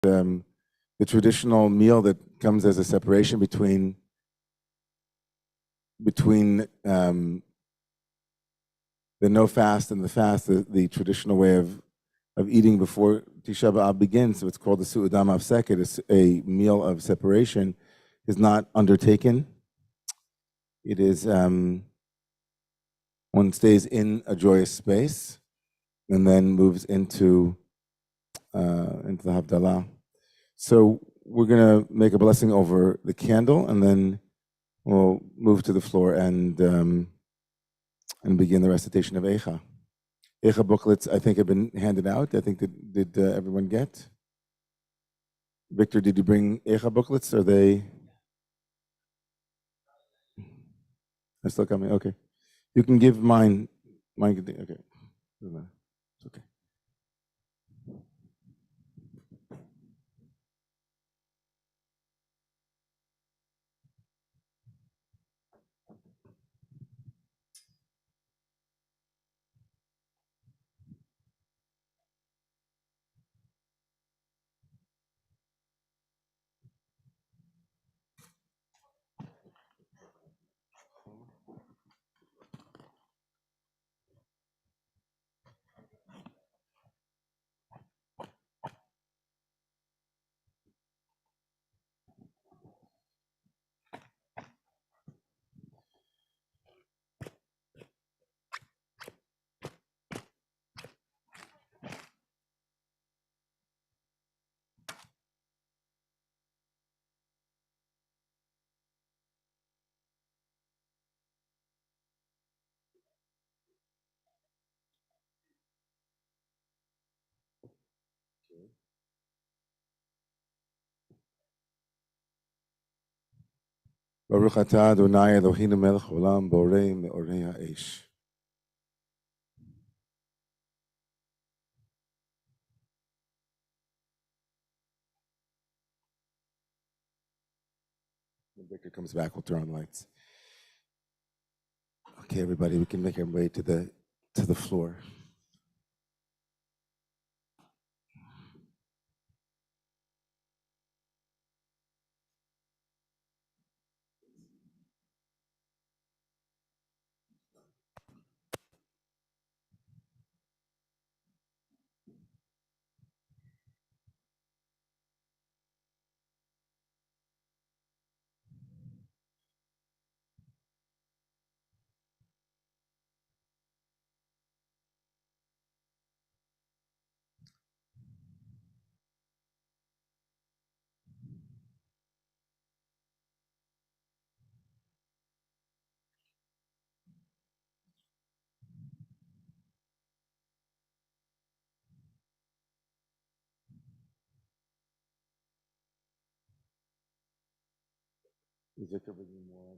the traditional meal that comes as a separation between the no fast and the fast, the traditional way of eating before Tisha B'Av begins. So it's called the Su'udam Hafseket. It's a meal of separation, is not undertaken. It is one stays in a joyous space and then moves into the Havdalah. So we're going to make a blessing over the candle, and then we'll move to the floor and begin the recitation of Eicha. Eicha booklets, I think, have been handed out. I think did everyone get? Victor, did you bring Eicha booklets? Are they? They're still coming. Okay, you can give mine. Okay, it's okay. Baruch atah Adonai Eloheinu melech olam borei me'orei ha'esh. When Victor comes back, we'll turn on lights. Okay, everybody, we can make our way to the floor. Is Victor bringing more?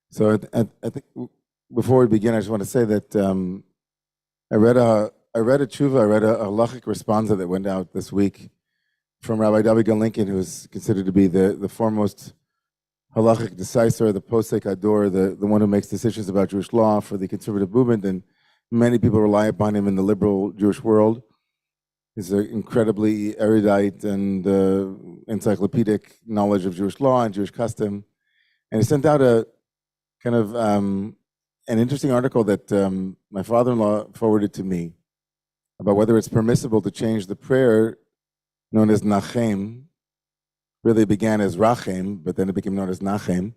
So I think before we begin, I just want to say that I read a tshuva, I read a halachic responsa that went out this week from Rabbi David Lincoln, who is considered to be the foremost halachic decisor, the posek ador, the one who makes decisions about Jewish law for the conservative movement, and many people rely upon him in the liberal Jewish world. He's an incredibly erudite and encyclopedic knowledge of Jewish law and Jewish custom, and he sent out a kind of an interesting article that my father-in-law forwarded to me about whether it's permissible to change the prayer known as Nachem. Really began as Rachem, but then it became known as Nachem.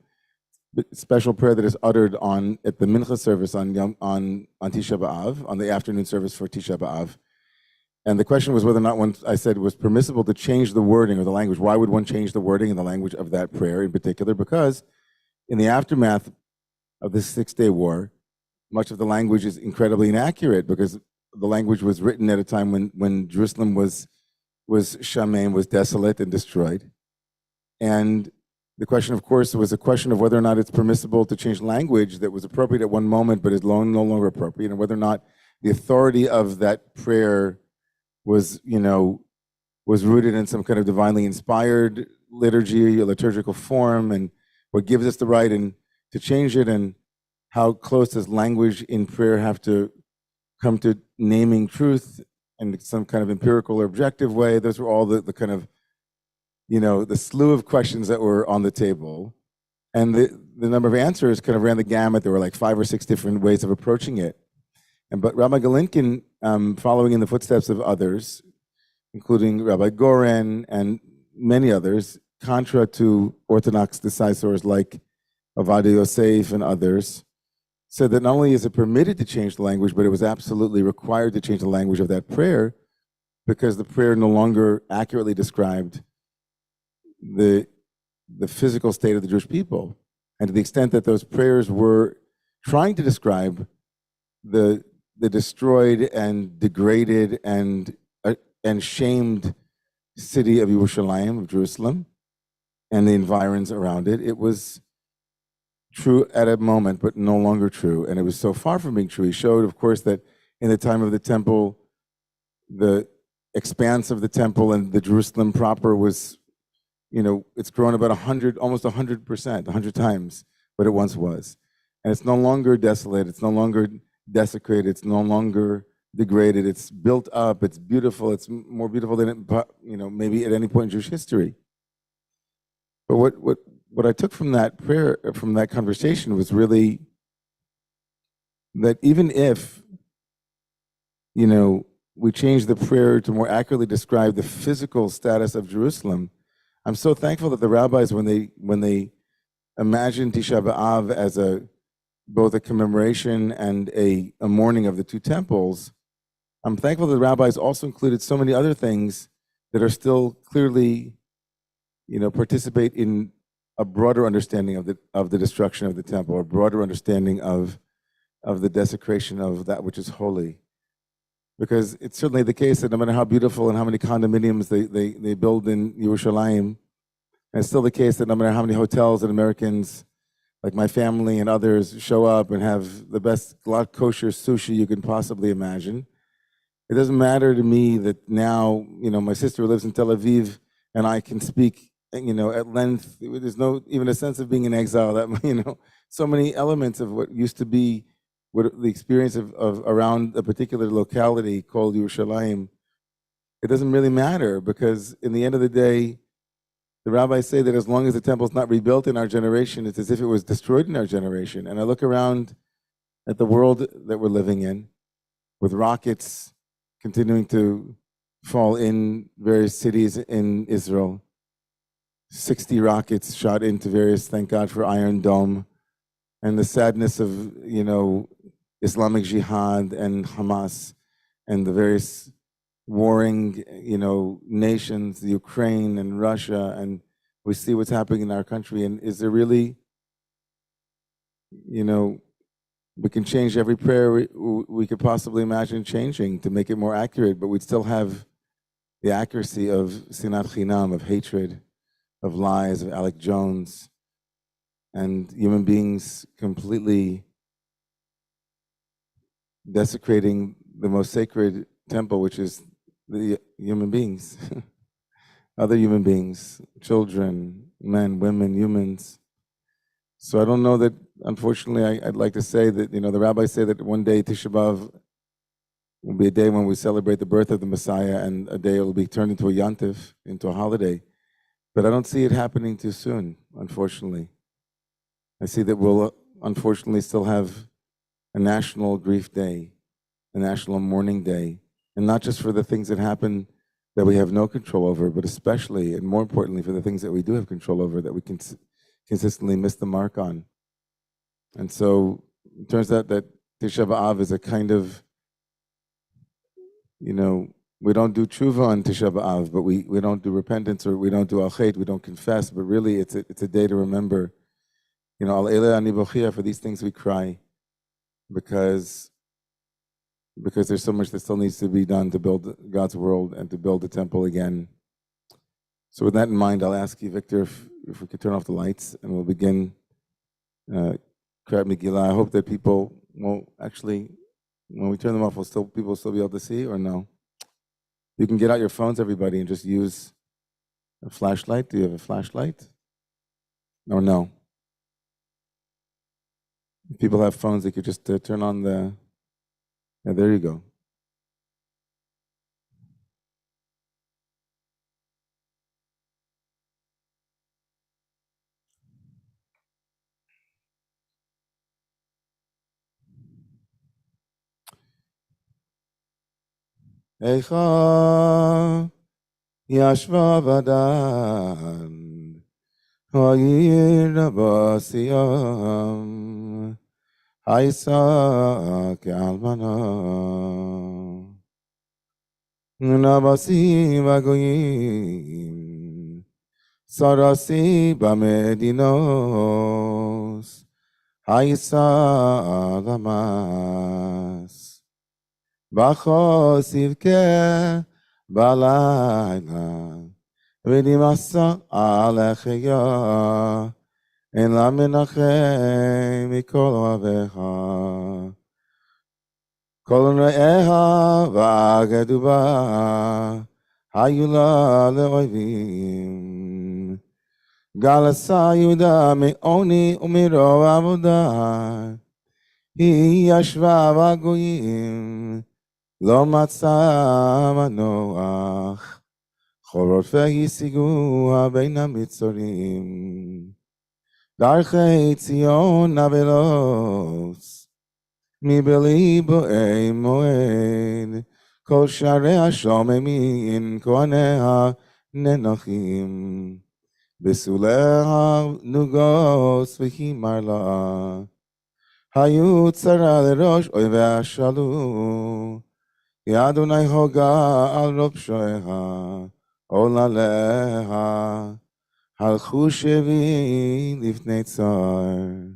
Special prayer that is uttered at the Mincha service on Tisha B'Av, on the afternoon service for Tisha B'Av. And the question was whether or not I said it was permissible to change the wording or the language. Why would one change the wording and the language of that prayer in particular? Because in the aftermath of this 6-day war, much of the language is incredibly inaccurate because the language was written at a time when Jerusalem was shamed, was desolate and destroyed. And the question, of course, was a question of whether or not it's permissible to change language that was appropriate at one moment but is no longer appropriate, and whether or not the authority of that prayer was, was rooted in some kind of divinely inspired liturgy, a liturgical form, and what gives us the right to change it, and how close does language in prayer have to come to naming truth in some kind of empirical or objective way. Those were all the kind of, the slew of questions that were on the table. And the number of answers kind of ran the gamut. There were like 5 or 6 different ways of approaching it. But Rabbi Galinkin, following in the footsteps of others, including Rabbi Goren and many others, contra to Orthodox decisors like Ovadia Yosef and others, said that not only is it permitted to change the language, but it was absolutely required to change the language of that prayer, because the prayer no longer accurately described the physical state of the Jewish people. And to the extent that those prayers were trying to describe the destroyed and degraded and shamed city of Yerushalayim, of Jerusalem, and the environs around it, it was true at a moment, but no longer true. And it was so far from being true. He showed, of course, that in the time of the temple, the expanse of the temple and the Jerusalem proper was, it's grown about almost 100%, 100 times what it once was. And it's no longer desolate, it's no longer desecrated, it's no longer degraded, it's built up, it's beautiful, it's more beautiful than it, maybe at any point in Jewish history. But what I took from that prayer, from that conversation, was really that even if, we change the prayer to more accurately describe the physical status of Jerusalem, I'm so thankful that the rabbis, when they imagined Tisha B'Av as both a commemoration and a mourning of the 2 temples, I'm thankful that the rabbis also included so many other things that are still clearly, participate in a broader understanding of the destruction of the temple, a broader understanding of the desecration of that which is holy. Because it's certainly the case that no matter how beautiful and how many condominiums they build in Yerushalayim, and it's still the case that no matter how many hotels that Americans, like my family and others, show up and have the best kosher sushi you can possibly imagine, it doesn't matter to me that now, my sister lives in Tel Aviv and I can speak, at length. There's no even a sense of being in exile. That, so many elements of what used to be the experience of around a particular locality called Yerushalayim, it doesn't really matter, because in the end of the day, the rabbis say that as long as the temple is not rebuilt in our generation, it's as if it was destroyed in our generation. And I look around at the world that we're living in, with rockets continuing to fall in various cities in Israel, 60 rockets shot into various, thank God for Iron Dome, and the sadness of, Islamic Jihad and Hamas and the various warring, nations, Ukraine and Russia, and we see what's happening in our country. And is there really, we can change every prayer we could possibly imagine changing to make it more accurate, but we'd still have the accuracy of Sinat Chinam, of hatred, of lies, of Alec Jones, and human beings completely desecrating the most sacred temple, which is the human beings, other human beings, children, men, women, humans. So I don't know that, unfortunately, I'd like to say that, the rabbis say that one day Tisha B'Av will be a day when we celebrate the birth of the Messiah, and a day it will be turned into a yantif, into a holiday. But I don't see it happening too soon, unfortunately. I see that we'll unfortunately still have a national grief day, a national mourning day, and not just for the things that happen that we have no control over, but especially and more importantly for the things that we do have control over, that we can consistently miss the mark on. And so it turns out that Tisha B'Av is a kind of, we don't do tshuva on Tisha B'Av, but we don't do repentance, or we don't do al-chet, we don't confess, but really it's a day to remember, al eleh ani bochia, for these things we cry. because there's so much that still needs to be done to build God's world and to build the temple again. So with that in mind, I'll ask you, Victor, if we could turn off the lights and we'll begin Megillah. I hope that people won't actually, when we turn them off, people will still be able to see, or no? You can get out your phones, everybody, and just use a flashlight. Do you have a flashlight? Or no? If people have phones, they could just turn on the, yeah, there you go. Eicha yashva vadan ha'yir b'siyam ha'isa ke'almana nabasi v'goyim sarasi b'medinos ha'isa lamas B'chosivke b'layla v'nimasa alecheya en la menachem mikol avecha kol re'eha v'ageduba hayula le'oivim galasa yuda me'oni umiro avodah hi yashva v'goyim לא מצא מנוח, חורפי השיגוה בין המצרים. דרכי ציון נבלוס, מבלי בואי מועד, כל שערי השוממים כהניה ננוחים. בסוליה נוגוס והימר לה, היו צרה לראש אויבי השלו, Adonai hoga al robshoeha, olaleha, halchu shevi lifnei tzar.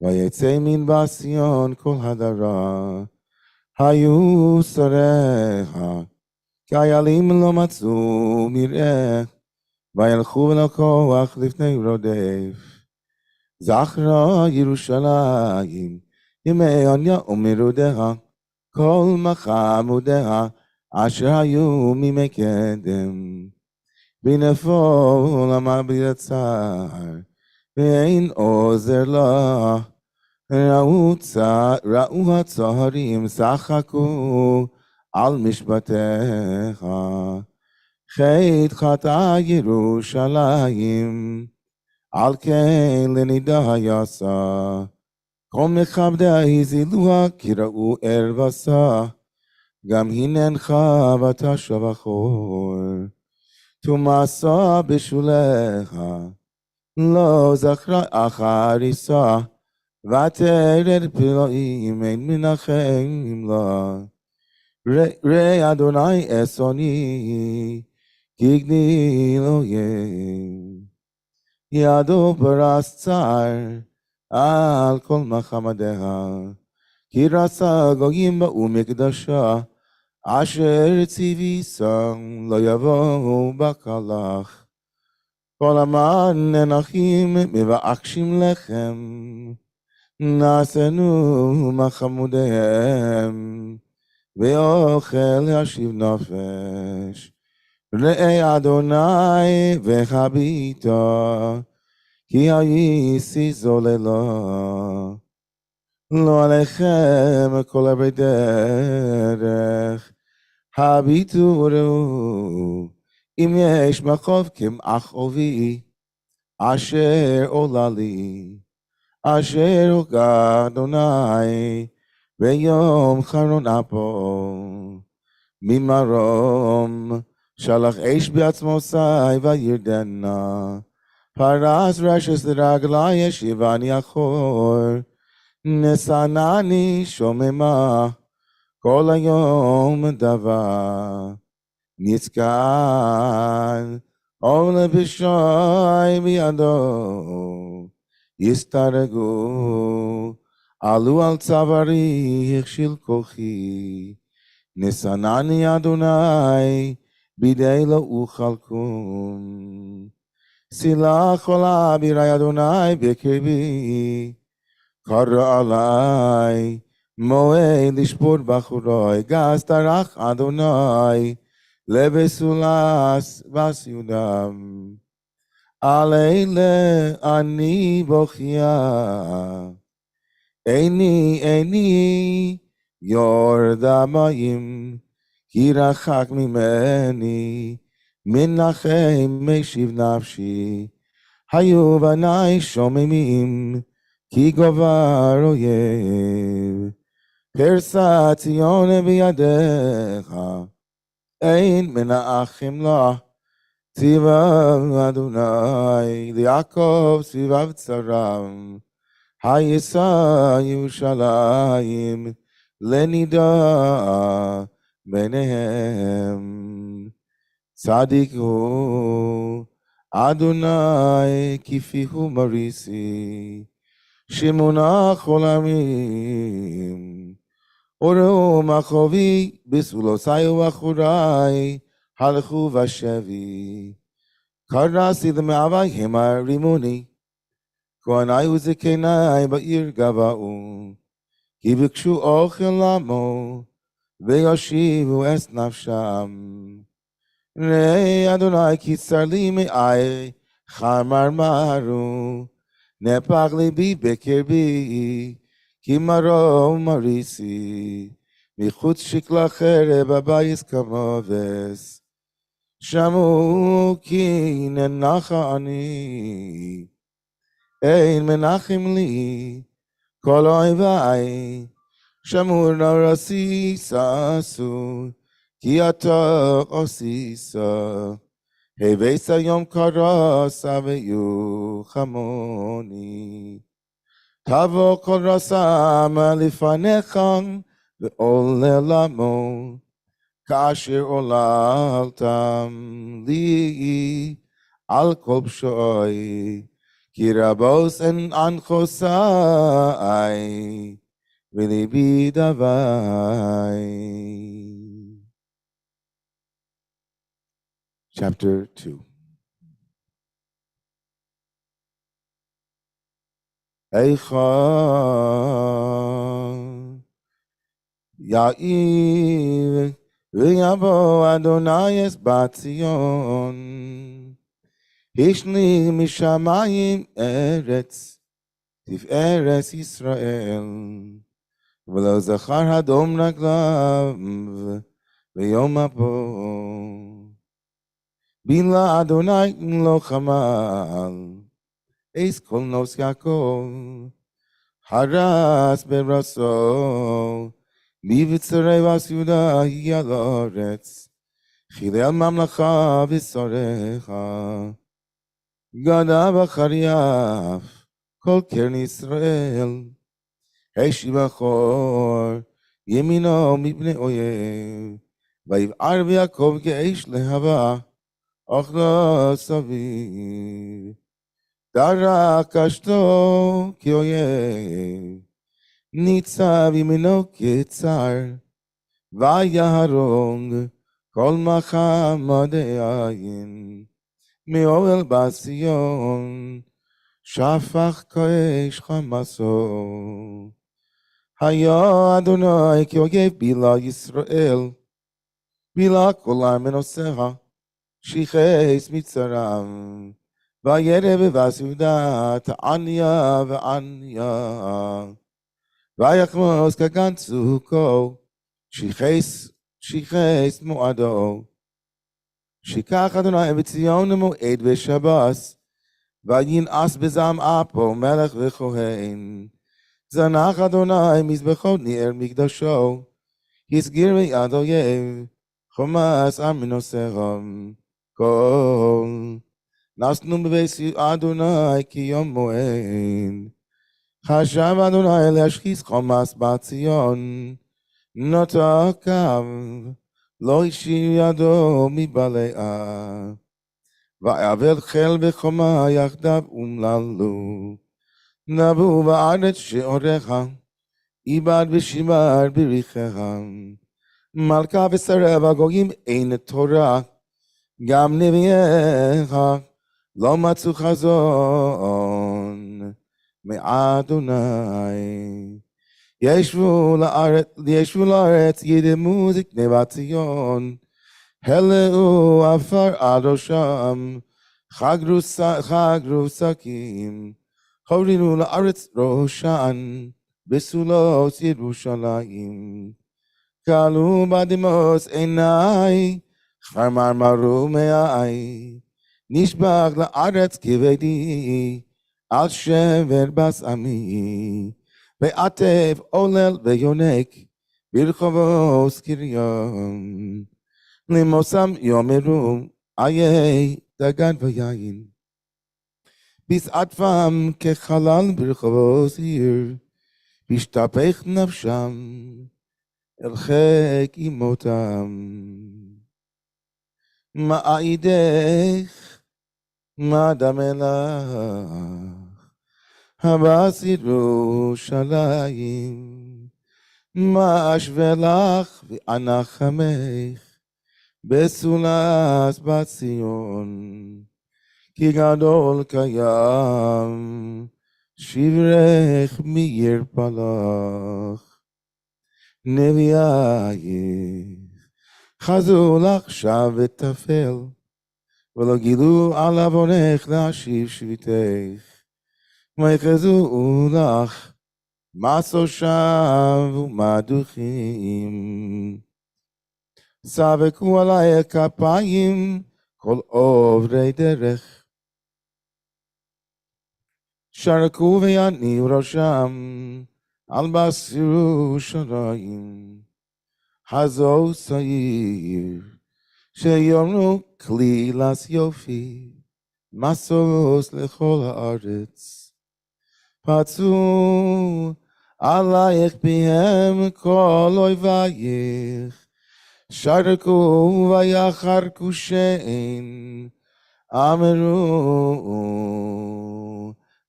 Vayetze min basion kol hadara, hayu sareha, kayalim lo matzu mireh, vayelchu v'lakoach lifnei rodef. Zachra Yerushalayim, yemei anya umirudeha, כל מחמודיה אשר היו מימי קדם בנפול המביט הצער ואין עוזר לה ראו הצהרים שחקו על משפטיך חטא חטא ירושלים על כן לנידה יעשה כל מכבדיה הזילוה כי ראו ערבסה, גם הננך ותשבחו. תומסה בשוליך, לא זכרה אחריסה, ותרד פלאים אין מנחם לה. ראה אדוני אסוני, כי גדיל אויב. ידו פרס צר, על כל מחמדיה, כי רצה גויים באו מקדשה, אשר ציוויסה לא יבואו בקלח. כל המן ננחים מבקשים לחם, נעשנו מחמודיהם, ואוכל ישיב נפש. ראה אדוני והביטה, כי הייסי זוללה, לא עליכם כל עברי דרך, הביטו וראו, אם יש מחוב כמעך עובי, אשר עולה לי, אשר הוגה אדוני, ביום חרון אפו, ממרום, שלח אש בעצמו שי וירדנה, פרס רשס לרגלי ישיבני אחור, נשנני שוממה, כל היום דבר, נצקן, עולה בשי בידו, יסתרגו, עלו על צווארי, הכשיל כוחי, נשנני אדוני, בידי לא אוכל קום. סלח עולה בירי אדוני בקרבי, קרא עלי, מועד לשפוט בחורוי, גז טרח אדוני, לבסולס וסיודם. על אלה אני בוכיה, איני יורד מים, כי רחק ממני, מנחם משיב נפשי. היו בני שוממים, כי גבר אויב. פרסה ציון בידיך, אין מנחם לה. ציווה אדוני ליעקב סביביו צרם, הישא ירושלים לנידה ביניהם. צדיק הוא אדוני כפיהו מריסי, שמונח עולמים. וראו מחובי בסולוסי ובחורי, הלכו בשבי. קרסי למאוויהם הרימוני, כהני וזקני בעיר גבעו, כי ביקשו אוכל למו, ויושיבו את נפשם. ראה אדוני כי צר לי מאי, חמרמרו, נפח ליבי בקרבי, כי מרום מריסי, מחוץ שקלה חרב הבייס כמובס. שמעו כי ננחה אני, אין מנחם לי, כל אויבי, שמעו נורסי ששו, כי אתה עושיסה, הבאת יום קרסה ויוחמוני. תבוא כל רסם לפניך, ועולה למו, כאשר עוללתם לי על כל פשעי, כי רבוס אין אנחוסי, וליבי דווי. Chapter 2. Eicha Yair ויבוא אדוני את בציון, השני משמיים ארץ, תפארת ישראל, ולא זכר אדום רגליו ביום אפו. בילה אדוני לא חמל, אס כל נוס יעקב, הרס ברסו, מבצרי ויהודה היא על הארץ, חילל ממלכה ושריך, גדה בחרייך כל קרן ישראל, השיב אחור ימינו מפני אויב, ויבער ביעקב כאש להבה, אך לא סביב. דרך קשתו כאויב, ניצב ימינו כצר, ויהרוג כל מחמדי עין. מאוהל בציון, שפך כאש חמסו. היה אדוני כאויב בילה ישראל, בילה כל מנוסיה, שיחס מצרם. וירא בבסעודה תעניה ועניה, ויחמוס כגן צוקו, שיחס מועדו. שיקח אדוני בציון מועד ושבס, וינעש בזעם אפו מלך וכהן. זנח אדוני מזבחו ניר מקדשו, הסגיר ביד אויב, חומס על מנוסרם. כל נסנו בבית אדוני כי יום מועד. חשב אדוני להשחיס חומס בציון, נוטה קו, לא השאיר ידו מבלעה. ויעבד חיל וחומה יחדיו אומללו, נבו בארץ שעורך, איבד ושימר בריחם, מלכה ושרי הגויים אין תורה, גם נביאיך לא מצאו חזון מאדוני. ישבו לארץ ידמו זקני בת ציון, הלאו עפר על ראשם, חגרו שקים, הורינו לארץ ראשן, בסולות ירושלים. כלו בדמעות עיניי, חמרמרו מעי, נשבח לארץ כבדי, על שבר בשמי, ועטף עולל ויונק, ברחובו קריון. למוסם יאמרו, איי דגן ויין, בשעטפם כחלל ברחובו עיר, בשתפך נפשם, אל חיק אמותם. מעידך מד המלך, הבס ירושלים, מה אשווה לך ואנחמך, בסולת בת ציון, כי גדול קיים, שברך מי פלח. נביאייך חזו לך שב ותפל, ולא גילו על עוונך להשיב שביתך, ויחזו לך מסו שב ומדוכים. סבקו עלייך כפיים כל עוברי דרך, שרקו ויניעו ראשם על בס ירושלים. הזו שעיר שיאמרו כלילת יופי, משוש לכל הארץ. פצו עלייך פיהם כל אויבייך, שרקו ויחרקו שאין, אמרו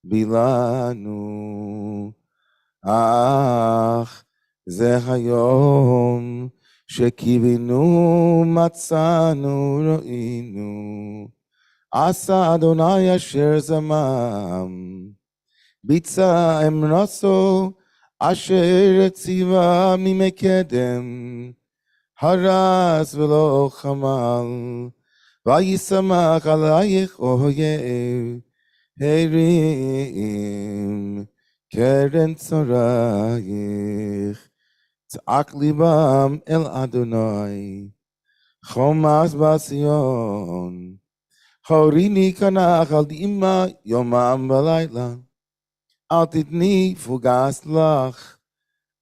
בילנו. אך זה היום שקיווינו, מצאנו, ראינו, עשה אדוני אשר זמם, ביצע אמרתו אשר ציווה ממקדם, הרס ולא חמל, וישמח עלייך אויב, הרים קרן צורייך. צעק ליבם אל אדוני, חומס בציון, הוריני כנחל דמעה יומם ולילה. אל תתני פוגס לך,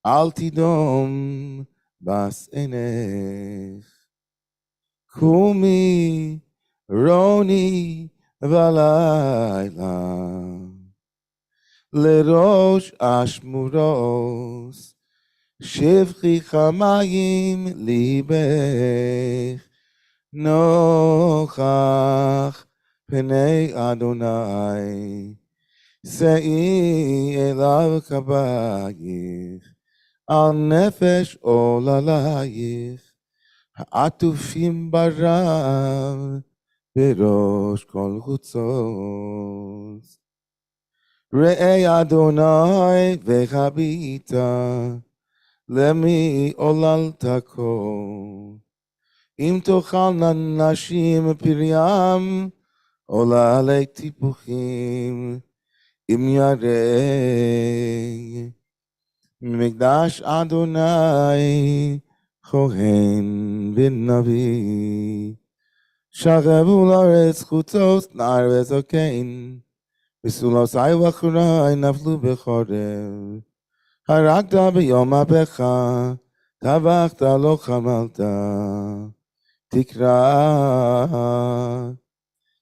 אל תדום בס עינך. קומי רוני בלילה, לראש אשמורוס, שבחי חמיים ליבך, נוכח פני אדוני, שאי אליו קבייך, על נפש עוללייך, העטופים ברב, בראש כל חוצות. ראה אדוני וחביתה, למי עוללת כה. אם תאכלנה נשים פריים, עוללי טיפוחים, אם ירא מקדש אדוני, כהן ונביא. שכבו לארץ חוצות נער וזקן, בסולותיי ואחוריי נפלו בחורב. הרגת ביום אביך, טבחת לא חמלת, תקרא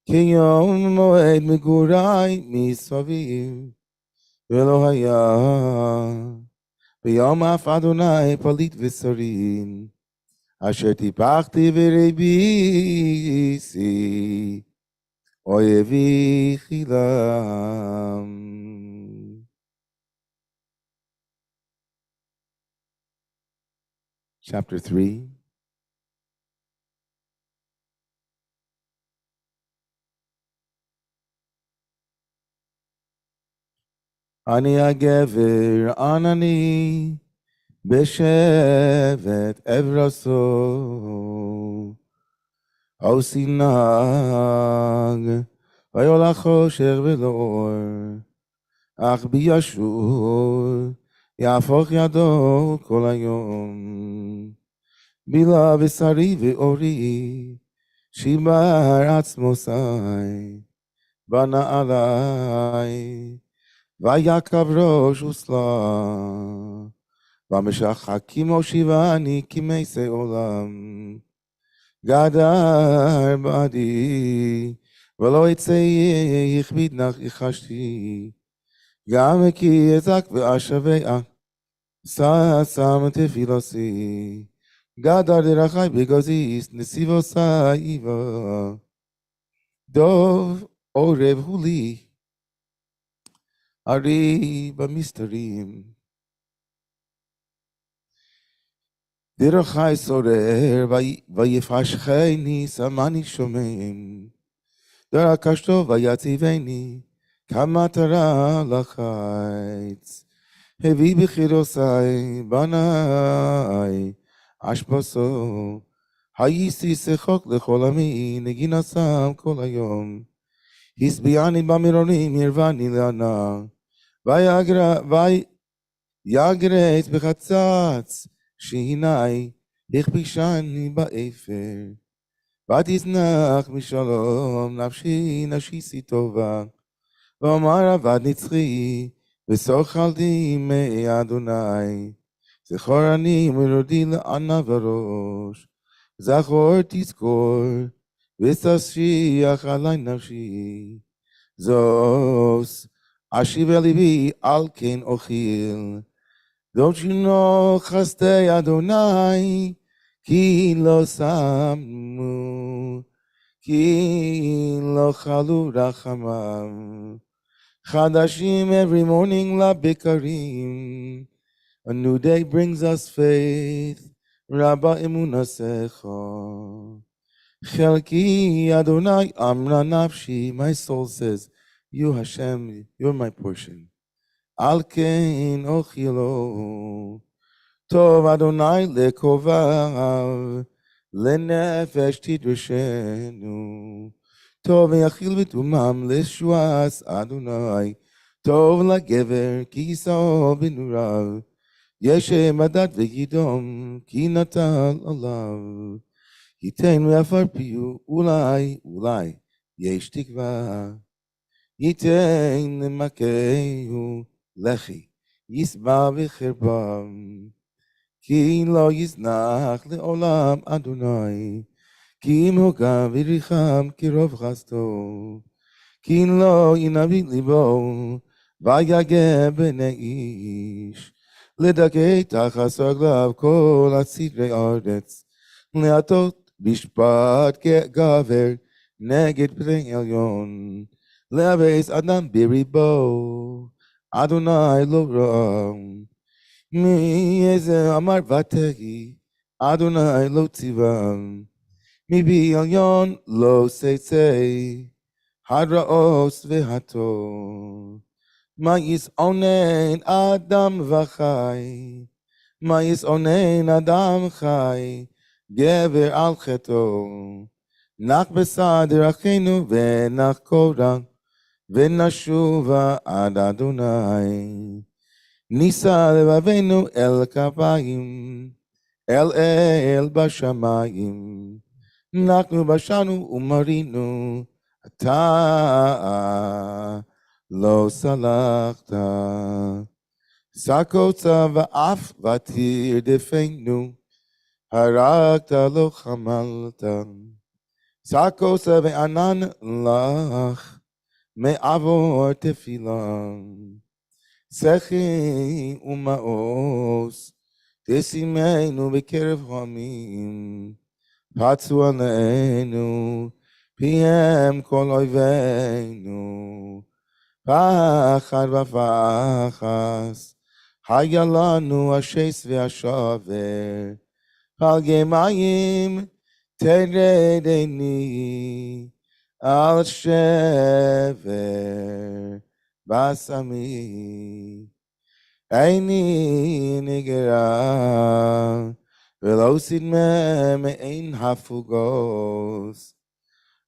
כי יום מועד מגורי מסביב, ולא היה ביום אף אדוני פליט ושרים, אשר טיפחתי וריביתי, אויבי חילם. chapter 3. אני הגבר ענני בשבט אברסו עושי נג ויולך חושך ולאור אך בישור יהפוך ידו כל היום בילה בשרי ואורי שיבר עצמו שי בנה עלי ויקב ראש וסלה במשחקים הושיבני כמסי עולם גדר בעדי ולא יצא יכביד נח יחשתי גם כי אזק ואשבע שם תפילוסי גדר דרכי בגזיס נסיבו סאיבה דוב עורב הוא לי ארי במסתרים דרכי סורר ויפשחני שמני שומם דרכשתו ויציבני כמטרה לחיץ הביא בחירוסי בני אשפסו הייסי שחוק לכל עמי נגינה שם כל היום הסביעני במרונים הרבני לענה ויגרץ בחצץ שהיני הכפישני באפר ותזנח משלום נפשי נשיסי טובה ואומר עבד נצחי ושוחלתי מאדוני זכור אני מרודי לענה וראש זכור תזכור ותשיח עלי נפשי זוס אשיב אל ליבי על כן אוכיל Don't you know חסדי אדוני כי לא שמו כי לא חלו רחמיו חדשים every morning לבקרים A new day brings us faith רבה אמונתך חלקי אדוני אמרה נפשי my soul says you Hashem you're my portion על כן אוכילו טוב אדוני לקובב לנפש תדרשנו טוב ויחיל ותומם לשועס אדוני טוב לגבר כי יישאו בנוריו יש מדד וידום כי נטל עליו ייתן ויפר פיו אולי יש תקווה ייתן למכהו לחי ישבע בחרבם כי לא יזנח לעולם אדוני כי אם הוגה וריחם כרוב חסדו כי לא ינביא ליבו ויגע בני איש לדכא תחת רגליו כל הסדרי ארץ להטות משפט כגבר נגד פני עליון להבס אדם בריבו אדוני לא רם מי איזה אמר ותהי אדוני לא ציוום מבי עליון לא שצי הרעוס והטוב מה ישעונן אדם וחי מה ישעונן אדם חי גבר על חטאו נח בסדר אחינו ונח קורא ונשובה עד אדוני נישא לבבינו אל כפיים אל בשמיים אנחנו בשנו ומרינו אתה לא סלחת סקוצה ואף ותרדפנו הרגת לא חמלת סקוצה וענן לך מעבור תפילה שכי ומאוס תשימנו בקרב העמים פצו עלינו פיהם כל אויבינו פחד ופחס היה לנו השס והשבר Al gemayim teredeni al shever basami. Aini nigera velo sidme mein hafugos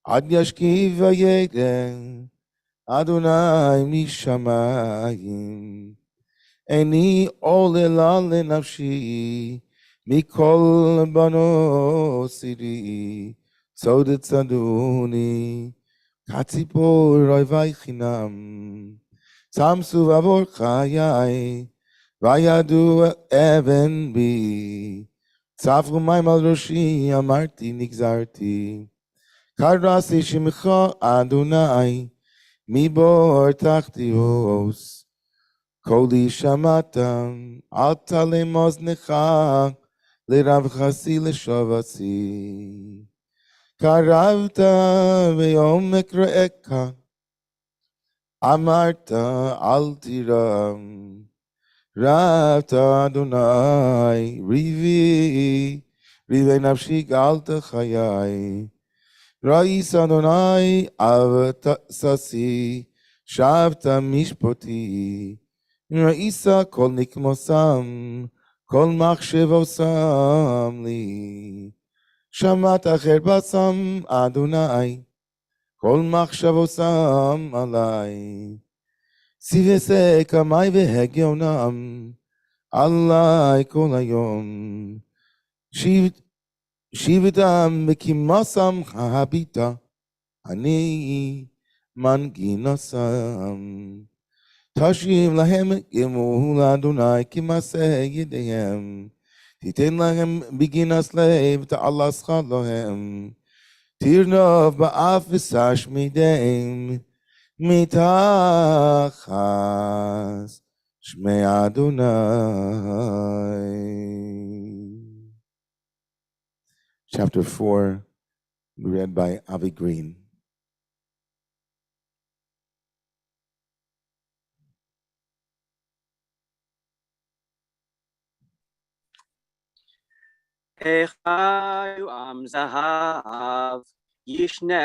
ad yashkiv vayeden Adonai mishamayim Aini olela lenafshi mikol bano siri sodet saduni katzipor roy vaichinam Samsu vavor chayai Vayadu even bi Tzavru maim al roshi amarti nigzarti Karasi shimcha Adonai Mibor tachtios Koli shamatam Alta lemoznecha Lerav chasi leshavasi Karavta veyom ekreeka Amarta altiram Rata Adonai, Rivi Nafshi Galta Chayai, Rais Adonai, Avata Sasi, Shavta Mishpoti, Raisa Kol Nikmosam, Kol Machshevosam Li, Shamata Cherbasam Adonai, Kol Machshavosam Alai, Sivese Kamai Vehegionam, Allah kol hayom shivitam v'kimasam habita ani manginasam tashiv lahem yemul Adonai kimase yedeyem titen lahem beginas lev ta'ala schad lohem tirnov ba'af v'sash mideim mitachas Shmei Adonai. Chapter 4, read by Avi Green. Eicha am zahav yishne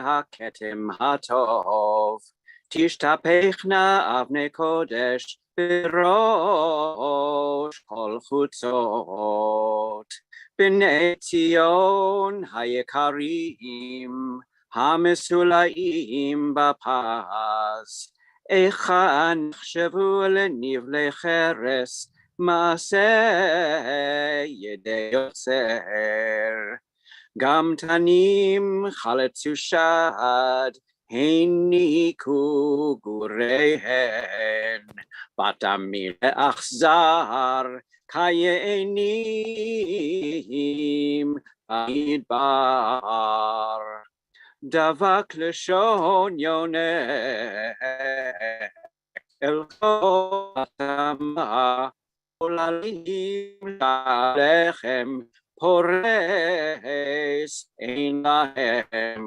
haketim hatov tishtapechna avnei kodesh berosh kol chutzot b'nei Tzion hayekarim hamesulaim b'pas Eicha nechshavu lenivlei cheres Maaseh yedei yotzer Gam tanim chaletzu shad Heiniku gurehen Batamim le'achzar Kayenim bamidbar Davak leshon yoneh El Chotama Olalim Lechem Pores Ein Lahem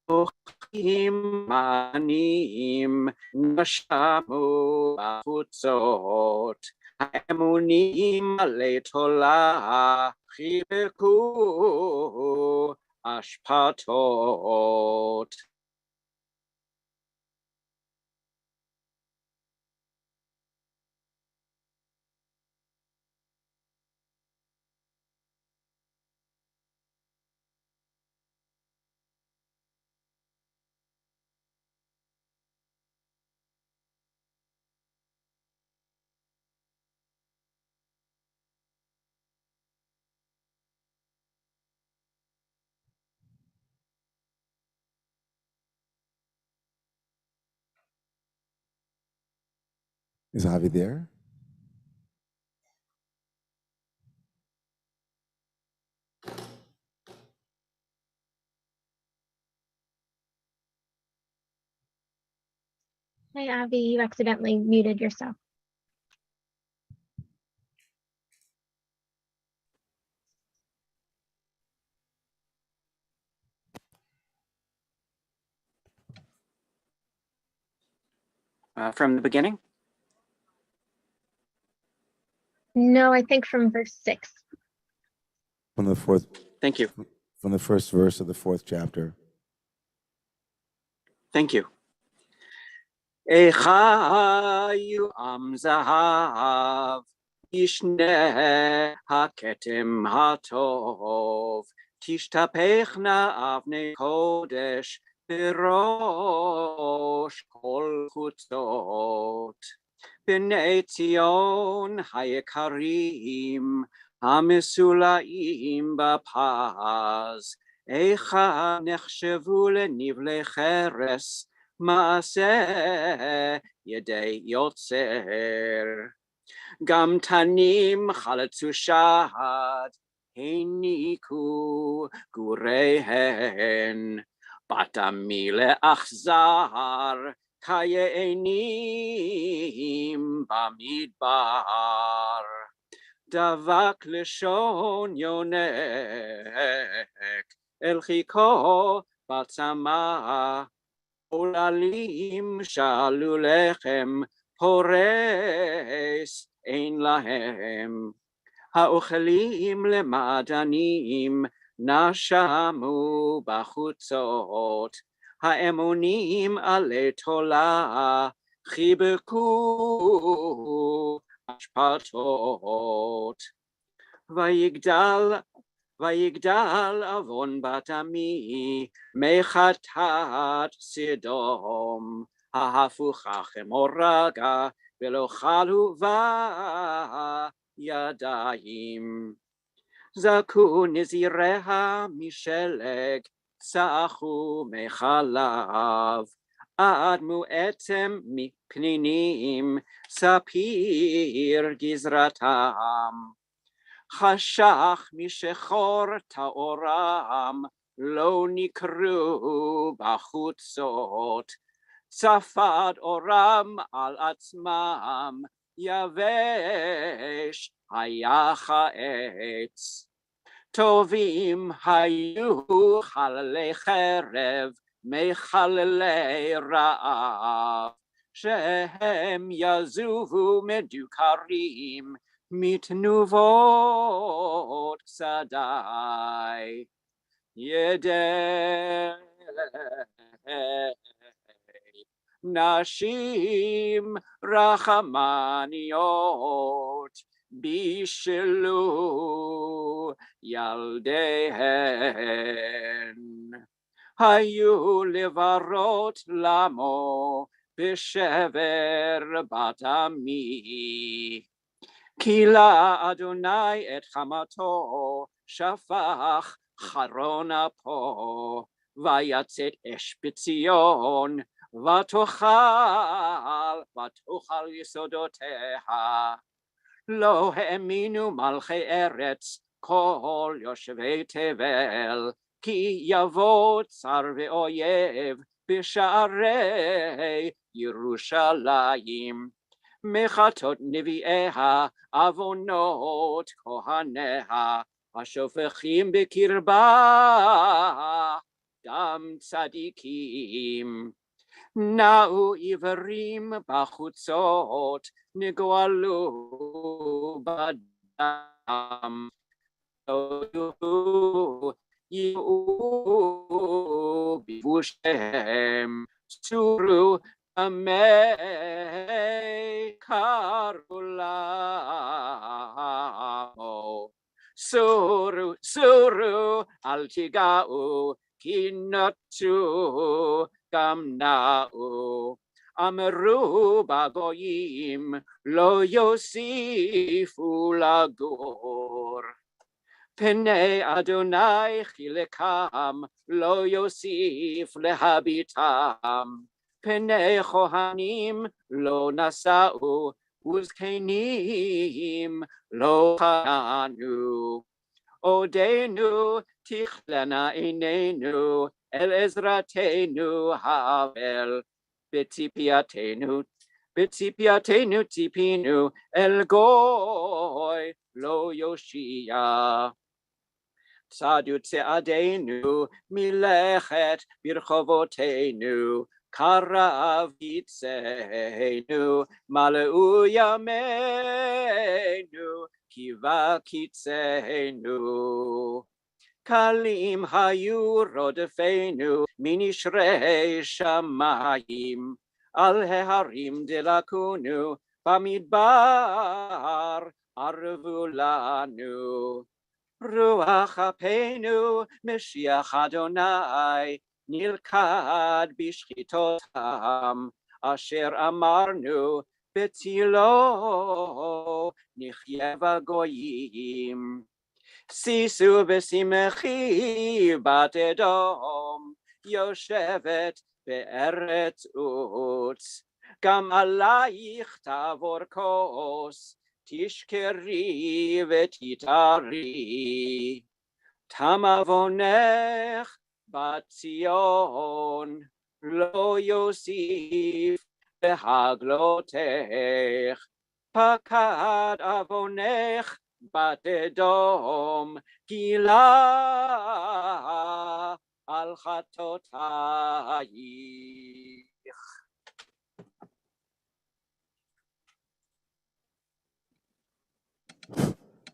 Ochim Manim Nashamu Achutzot Haemunim Leitola Chibeku Ashpatot Is Avi there? Hi, Avi, you accidentally muted yourself. From the beginning? No, I think from verse 6. from the fourth, Thank you. from the first verse of the fourth chapter. Thank you. Eicha yu am zahav yishne haketim hatov tishtapechna avnei kodesh berosh kol chutzot b'nei Tzion hayekarim המסולאים בפז, איכה נחשבו לנבלי חרס, מעשה ידי יוצר. גם תנים חלצו שד, הניקו גוריהן, בת עמי לאכזר, כיענים במדבר. דבק לשון יונק, אל חיכו בצמא, עוללים שאלו לחם, פורס אין להם. האוכלים למדנים, נשמו בחוצות, האמונים עלי תולה, חיבקו השפטות. ויגדל עוון בת עמי מחטאת סדום, ההפוכה כמורגה ולא חלו בה ידיים. זכו נזיריה משלג, צחו מחלב, אדמו עצם מפנינים, ספיר גזרתם. חשך משחור טהורם, לא נקרו בחוצות, צפד אורם על עצמם, יבש היה העץ. טובים היו חללי חרב, מחללי רעב, שהם יזובו מדוכרים, מתנובות שדי. ידי נשים רחמניות, בישלו ילדיהן. היו לברות למו בשבר בת עמי. כילה אדוני את חמתו, שפך חרון אפו, ויצאת אש בציון, ותאכל יסודותיה. לא האמינו מלכי ארץ, כל יושבי תבל, כי יבוא צר ואויב בשערי ירושלים. מחטות נביאיה, עוונות כהניה, השופכים בקרבה דם צדיקים. נעו עיוורים בחוצות, נגואלו בדם. יהיו בבושיהם, סורו עמי קראו למו. סורו, סורו, אל תיגעו, כי נטו גם נעו. אמרו בגויים, לא יוסיפו לגור. פני אדוני חילקם, לא יוסיף להביטם. פני כהנים לא נשאו, וזקנים לא חנו. עודנו תכלנה עינינו, אל עזרתנו האבל. בציפייתנו ציפינו, אל גוי לא יושיע. צעדו צעדינו מלכת ברחובותינו, קרב יצאנו, מלאו ימינו, כי בקיצנו. קלים היו רודפינו מנשרי שמיים, על ההרים דלקונו, במדבר ערבו לנו. רוח אפינו משיח אדוני, נלכד בשחיתותם, אשר אמרנו בצילו נחיה בגויים. שישו ושמחי בת אדום, יושבת בארץ עוץ, גם עלייך תעבור כוס, תשכרי ותתארי. תם עוונך בציון, לא יוסיף בהגלותך, פקד עוונך בת אדום, גילה על חטאותייך.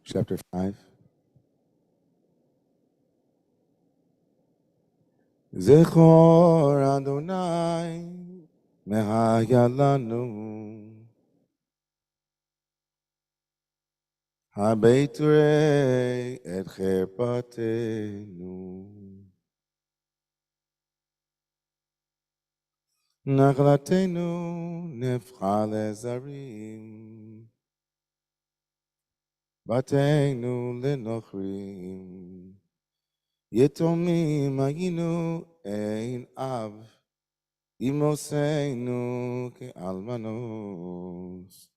Chapter 5. זכור אדוני מהיה לנו, הבית ראה את חרפתנו, נחלתנו נהפכה לזרים, בתינו לנוכרים, יתומים היינו אין אב, אמותינו כאלמנות,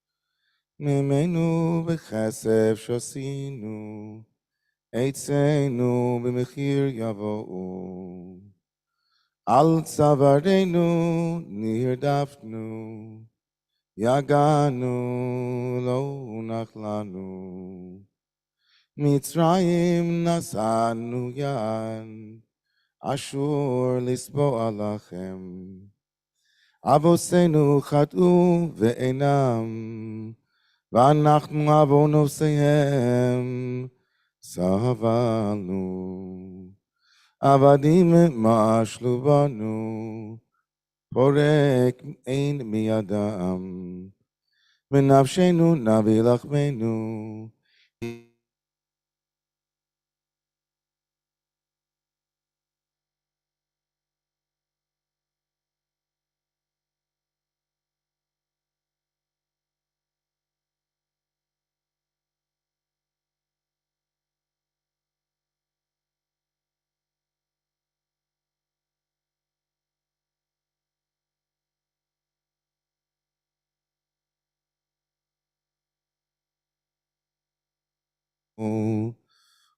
ממנו בכסף שעשינו, עצנו במחיר יבואו, על צווארנו נרדפנו, יגענו לא נחלנו, מצרים נשאנו יד, אשור לסבוע לכם, אבותינו חטאו ואינם, ואנחנו עוונותיהם סבלנו, עבדים משלו בנו, פורק אין מידם, בנפשנו נביא לחמנו,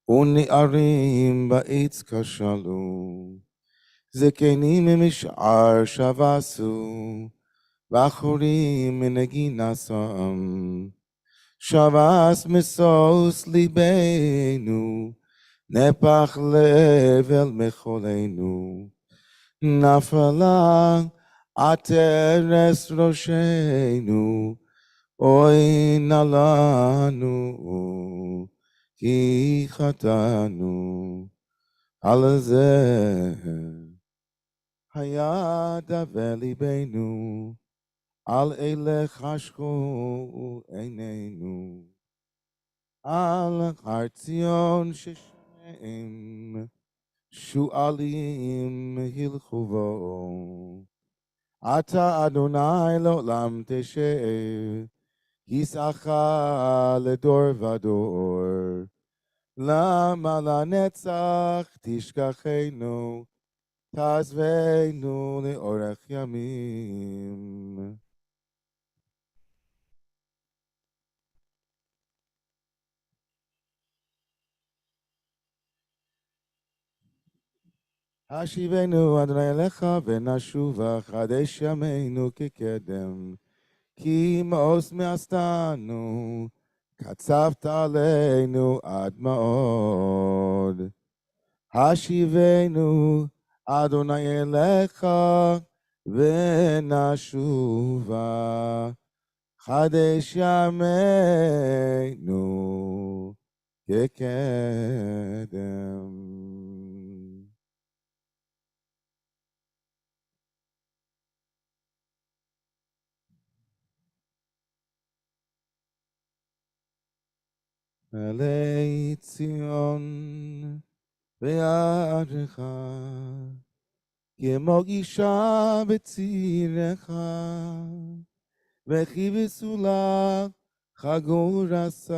ונערים בעץ כשלו, זקנים משאר שבסו, בחורים מנגינתם, שבס משוש ליבנו, נפח לב אל מחולנו, נפלה עטרת ראשנו, אוי נא לנו, כי חטאנו, על זה היה דווה ליבנו, על אלה חשכו עינינו, על הר ציון ששניהם שועלים הלכו בו. אתה אדוני לעולם תשב, כיסאך לדור ודור, למה לנצח תשכחנו, תעזבנו לאורך ימים. השיבנו אדוני אליך ונשובה, חדש ימינו כקדם, כי מאוס מעשתנו, קצבת עלינו עד מאוד. השיבנו אדוני אליך ונשובה, חדש ימינו כקדם. עלי ציון בידך, כמו גישה בצירך, וכי בסולך חגורסך,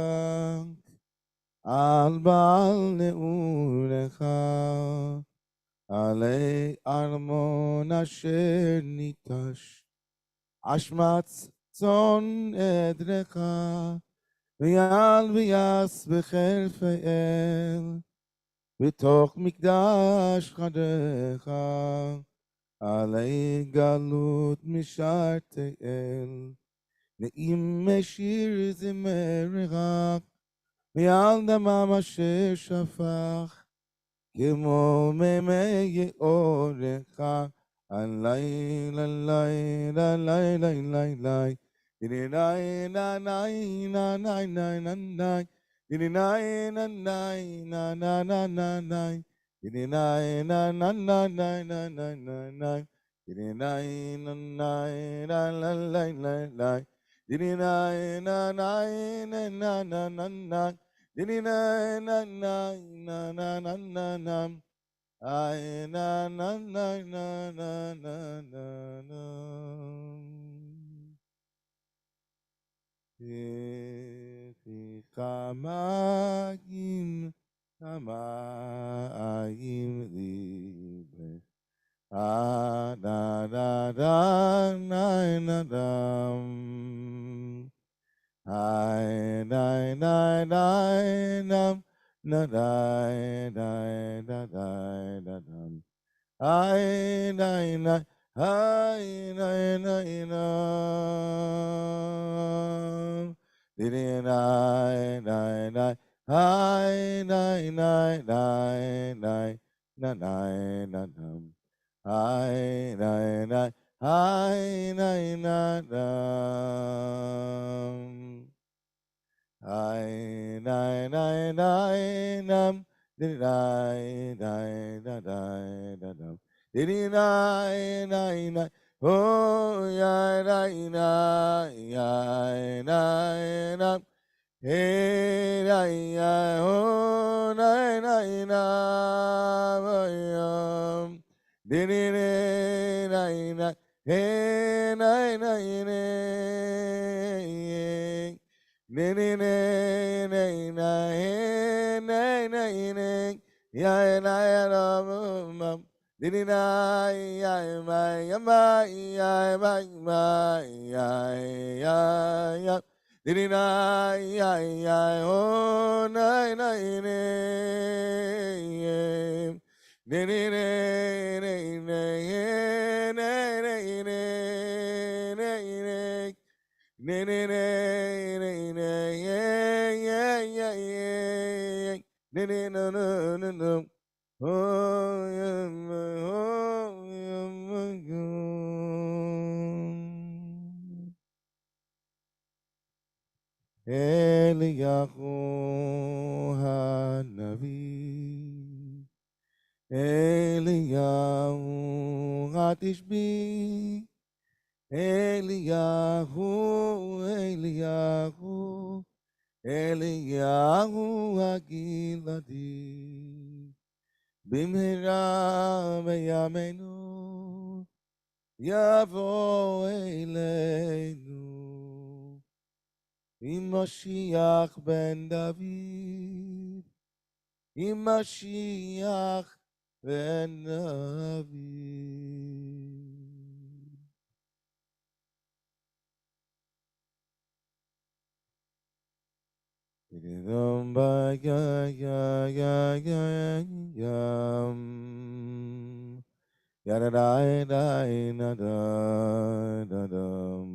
על בעל נעורך, עלי ארמון אשר ניטש, אשמץ צאן עדרך, ויעל ויעש בחרפי אל, בתוך מקדש חדרך, עלי גלות משרתי אל, נעים משיר זמרך, ויעל דמם אשר שפך, כמו מימי אורך, הלילה לילה לילה לילה, Didinai na nai na nai nai na nai, Didinai na nai na na na na nai, Didinai na na na nai na na na nai, Didinai na nai na la la la la, Didinai na nai na na na na nai, Didinai na nai na na na na na, ai na na na na na na na na. Kamayim, kamayim libre, da da da nai na dam, ai nai nai nai nam, na dai dai da dai da dam, ai nai nai. Hi, nai, nai, nam. Didi, nai, nai, nai. Hi, nai, nai, nai, nai. Na, nai, na, nam. Hi, nai, nai. Hi, nai, na, nam. Hi, nai, nai, nai, nam. Didi, nai, nai, da, dai, da, dam. Didi nai nai nai, oh ya nai nai ya nai nai, hey nai nai, oh nai nai nai, didi nai nai, hey nai nai nai, didi nai nai nai, hey nai nai nai, ya nai nai. Didi nai, ay, my, my, ay, my, my, ay, ay, ay. Didi nai, ay, ay, oh, nai, nai, nai. Didi nai, nai, nai, nai, nai, nai, nai. Didi nai, nai, nai, ay, ay, ay. Didi no, no, no, no. Oh, yeah, my God. Eliyahu Hanavi, Eliyahu Hatishbi, Eliyahu, Eliyahu, Eliyahu Hagiladi. במהרה בימינו יבוא אלינו עם משיח בן דוד, עם משיח בן דוד. Dum ba ya ya ya ya yum ya da da da na da da dum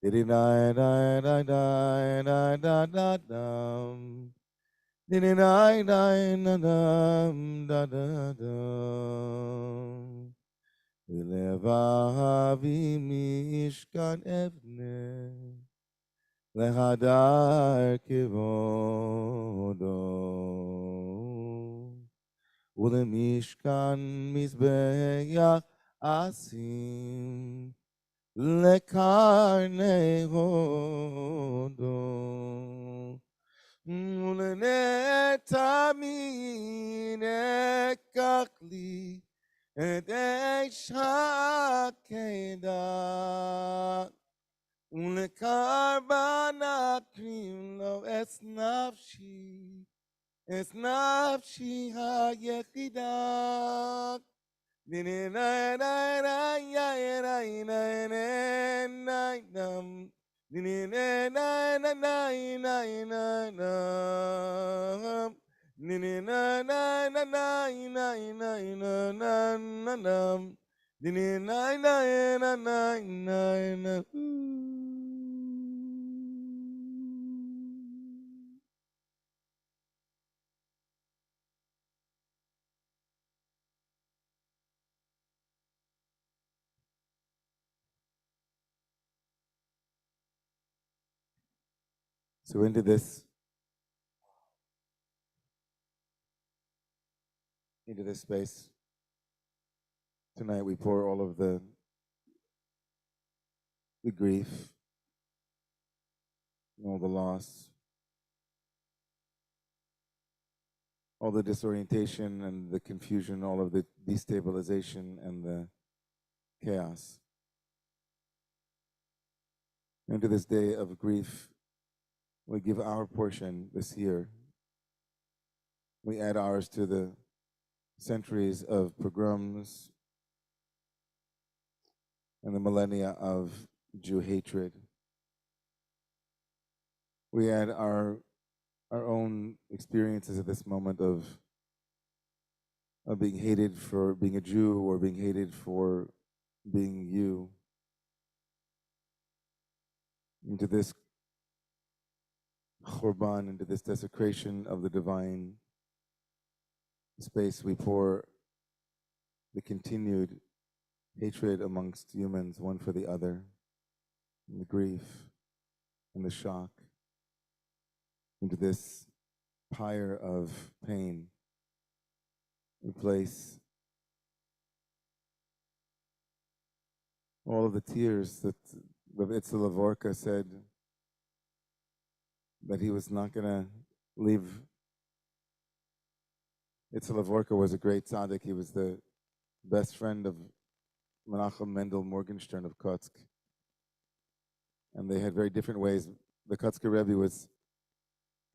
didi da da da da da da da dum didi da da na dum da da dum ולבבי משכן אבנה, להדר כבודו. ולמשכן מזבח אשים, לקרני הודו. ולנטע מין אקח לי את אש העקדה, ולקרבן אקריב לו את נפשי היחידה. So into this space tonight, we pour all of the grief, all the loss, all the disorientation and the confusion, all of the destabilization and the chaos. Into this day of grief, we give our portion this year. We add ours to the centuries of pogroms and the millennia of Jew hatred. We add our own experiences at this moment of being hated for being a Jew or being hated for being you into this Churban, into this desecration of the divine space. We pour the continued hatred amongst humans, one for the other, and the grief and the shock into this pyre of pain. We place all of the tears that Rabbi Ingber said that he was not going to leave. Ingber was a great tzaddik. He was the best friend of Menachem Mendel Morgenstern of Kotsk. And they had very different ways. The Kotzker Rebbe was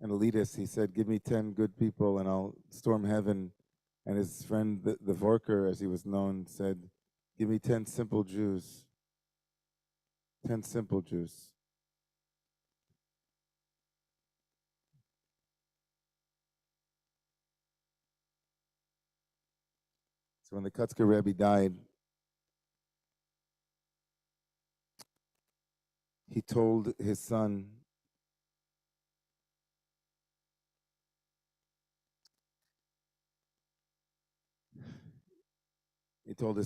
an elitist. He said, give me 10 good people and I'll storm heaven. And his friend, the Vorker, as he was known, said, give me 10 simple Jews. 10 simple Jews. So when the Kotzker Rebbe died, he told his son, to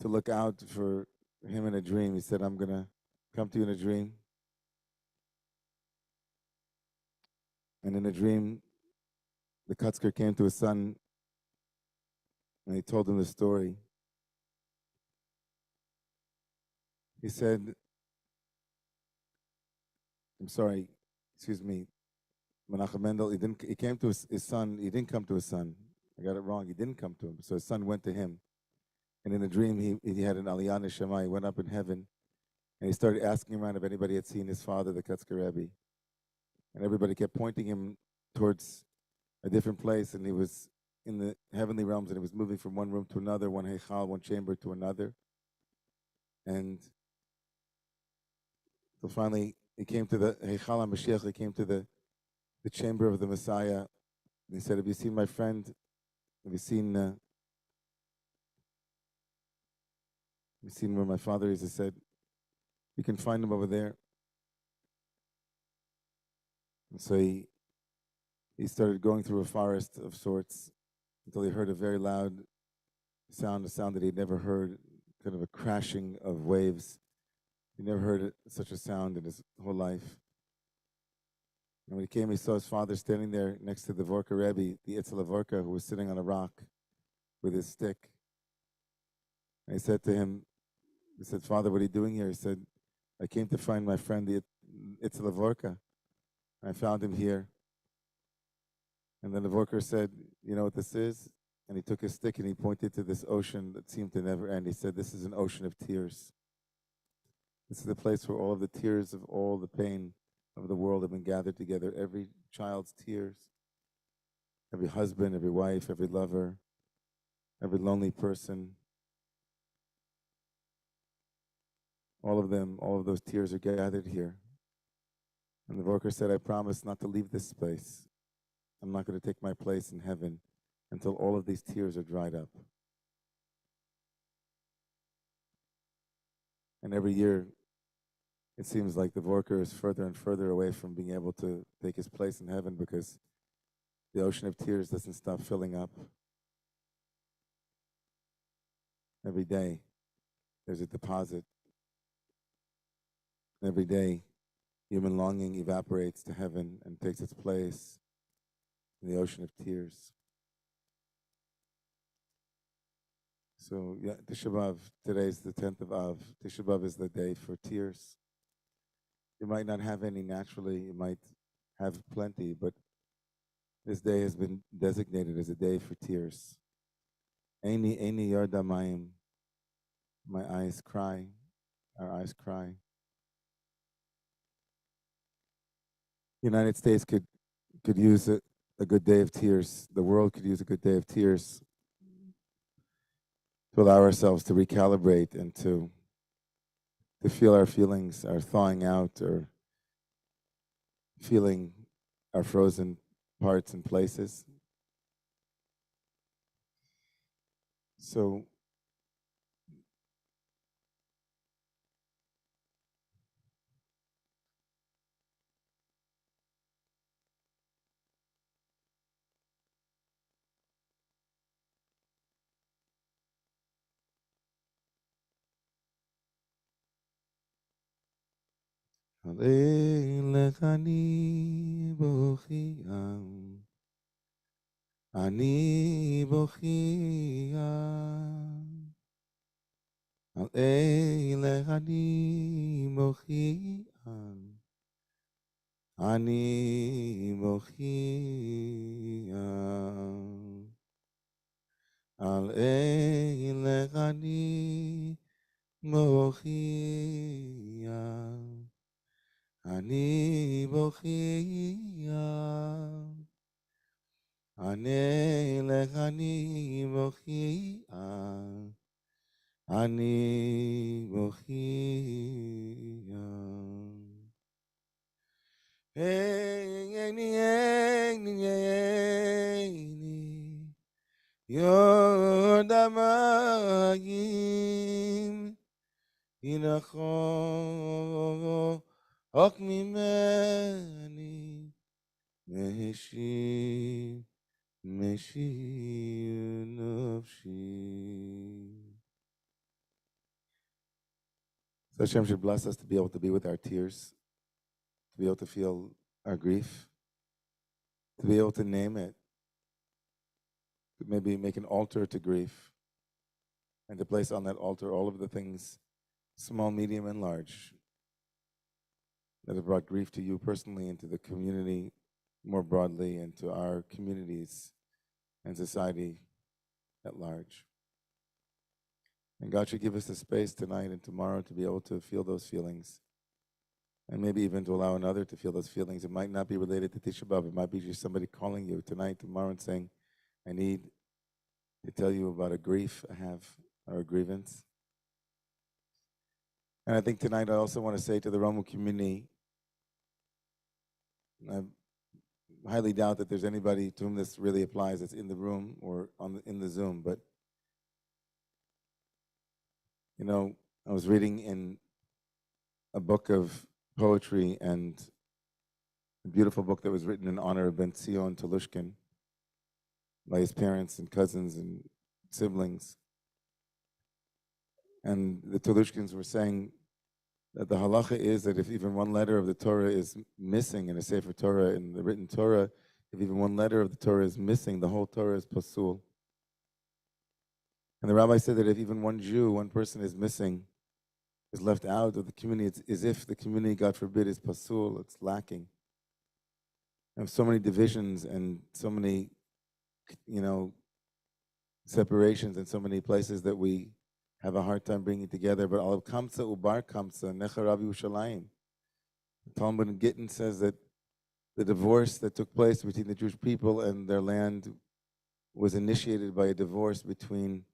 look out for him in a dream. He said, I'm going to come to you in a dream. And in a dream, the Kotzker came to his son and he told him the story. He said, Menachem Mendel, he came to his son, he didn't come to his son. I got it wrong, he didn't come to him. So his son went to him. And in a dream, he had an Aliyah Neshama, he went up in heaven, and he started asking around if anybody had seen his father, the Kotzker Rebbe. And everybody kept pointing him towards a different place, and he was in the heavenly realms, and he was moving from one room to another, one Eichah, one chamber to another. And so finally, he came to the Eichah HaMashiach, he came to the chamber of the Messiah. And he said, have you seen my friend? Have you seen where my father is? He said, you can find him over there. And so he started going through a forest of sorts, until he heard a very loud sound, a sound that he'd never heard, kind of a crashing of waves. He never heard such a sound in his whole life. And when he came, he saw his father standing there next to the Vorka Rebbe, the Itzel Vorka, who was sitting on a rock with his stick. And he said to him, he said, "Father, what are you doing here?" He said, "I came to find my friend, the Itzel Vorka. I found him here." And then the Vorka said, "You know what this is?" And he took his stick and he pointed to this ocean that seemed to never end. He said, "This is an ocean of tears. This is the place where all of the tears of all the pain of the world have been gathered together. Every child's tears, every husband, every wife, every lover, every lonely person. All of them, all of those tears are gathered here." And the Vorka said, "I promise not to leave this place. I'm not going to take my place in heaven until all of these tears are dried up." And every year, it seems like the Vorka is further and further away from being able to take his place in heaven because the ocean of tears doesn't stop filling up. Every day, there's a deposit. Every day, human longing evaporates to heaven and takes its place in the ocean of tears. So, yeah, Tisha B'Av, today's the 10th of Av. Tisha B'Av is the day for tears. You might not have any naturally, you might have plenty, but this day has been designated as a day for tears. Eini yarda mayim. My eyes cry, our eyes cry. The United States could use a good day of tears. The world could use a good day of tears to allow ourselves to recalibrate and to feel our feelings, our thawing out, or feeling our frozen parts and places. So Alelech ani bochia, ani bochia. Alelech ani bochia, ani bochia. Alelech ani bochia. Ani bochia, ani lechani bochia, ani bochia. Eini yodamayim inacho. רק ממני משיב נפשי. So Hashem should bless us to be able to be with our tears, to be able to feel our grief, to be able to name it, to maybe make an altar to grief, and to place on that altar all of the things, small, medium, and large, that have brought grief to you personally and to the community more broadly and to our communities and society at large. And God should give us the space tonight and tomorrow to be able to feel those feelings and maybe even to allow another to feel those feelings. It might not be related to Tisha B'Av. It might be just somebody calling you tonight, tomorrow, and saying, "I need to tell you about a grief I have or a grievance." And I think tonight I also want to say to the Romemu community, I highly doubt that there's anybody to whom this really applies that's in the room or in the Zoom, but you know, I was reading in a book of poetry and a beautiful book that was written in honor of Ben Zion Telushkin, by his parents and cousins and siblings. And the Tolushkins were saying that the halacha is that if even one letter of the Torah is missing in a Sefer Torah, in the written Torah, if even one letter of the Torah is missing, the whole Torah is pasul. And the rabbi said that if even one Jew, one person is missing, is left out of the community, it's as if the community, God forbid, is pasul, it's lacking. We have so many divisions and so many, separations in so many places that we have a hard time bringing together. But al kamsa ubar kamsa necha Rabbi Yerushalayim. Talmud in Gittin says that the divorce that took place between the Jewish people and their land was initiated by a divorce between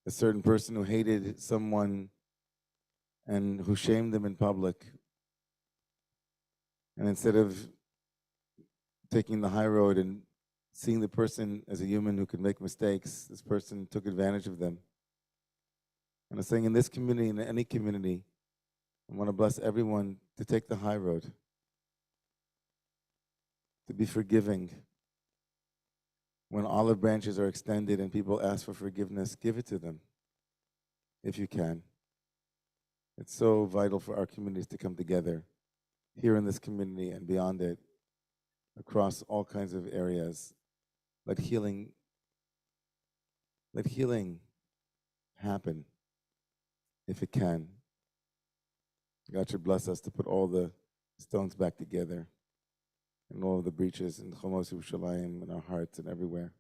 a certain person who hated someone and who shamed them in public. And instead of taking the high road and seeing the person as a human who could make mistakes, this person took advantage of them. And I'm saying in this community, in any community, I want to bless everyone to take the high road, to be forgiving. When olive branches are extended and people ask for forgiveness, give it to them, if you can. It's so vital for our communities to come together, here in this community and beyond it, across all kinds of areas. Let healing happen, if it can. God should bless us to put all the stones back together and all of the breaches in Chomos Yerushalayim in our hearts and everywhere.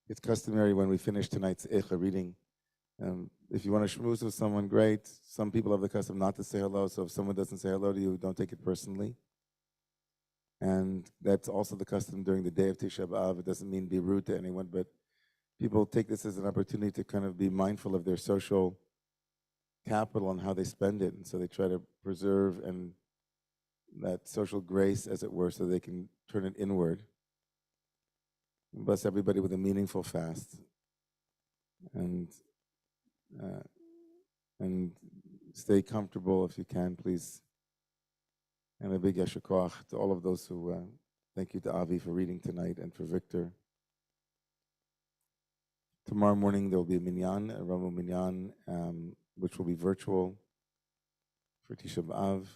It's customary when we finish tonight's Eicha reading. If you want to schmooze with someone, great. Some people have the custom not to say hello, so if someone doesn't say hello to you, don't take it personally. And that's also the custom during the day of Tisha B'Av. It doesn't mean be rude to anyone, but people take this as an opportunity to kind of be mindful of their social capital and how they spend it. And so they try to preserve and that social grace, as it were, so they can turn it inward. And bless everybody with a meaningful fast. And stay comfortable if you can, please. And a big yasher koach to all of those who, thank you to Avi for reading tonight and for Victor. Tomorrow morning there will be a minyan, a Romemu minyan, which will be virtual for Tisha B'Av.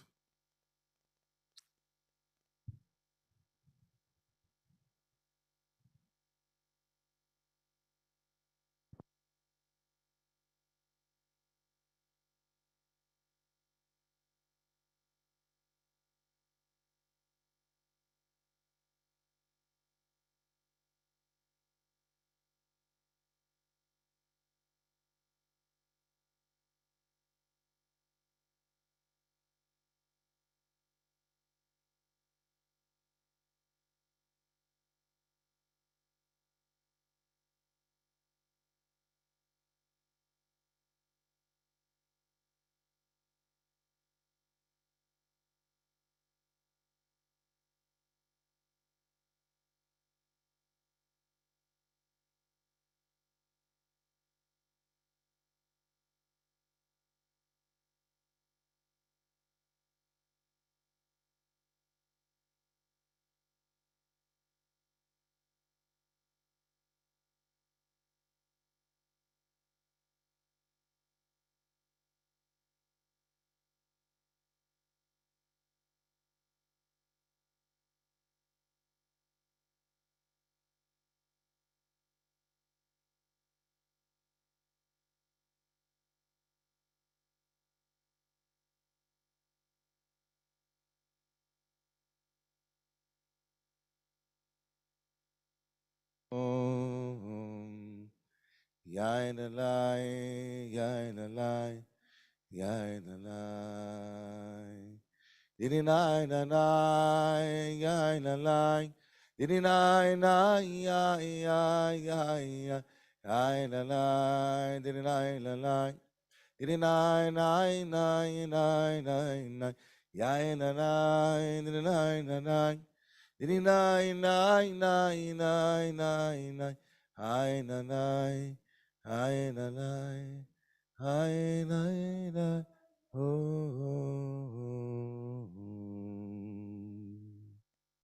Yain alai, yain alai, yain alai. Didi nai na nai, yain alai. Didi nai nai, yai yai yai yai. Yain alai, didi nai alai. Didi nai nai nai nai nai nai. Yain alai, didi nai nai. Didi nai nai nai nai nai nai. Hai na nai. Hai na nai, hai na nai, oh.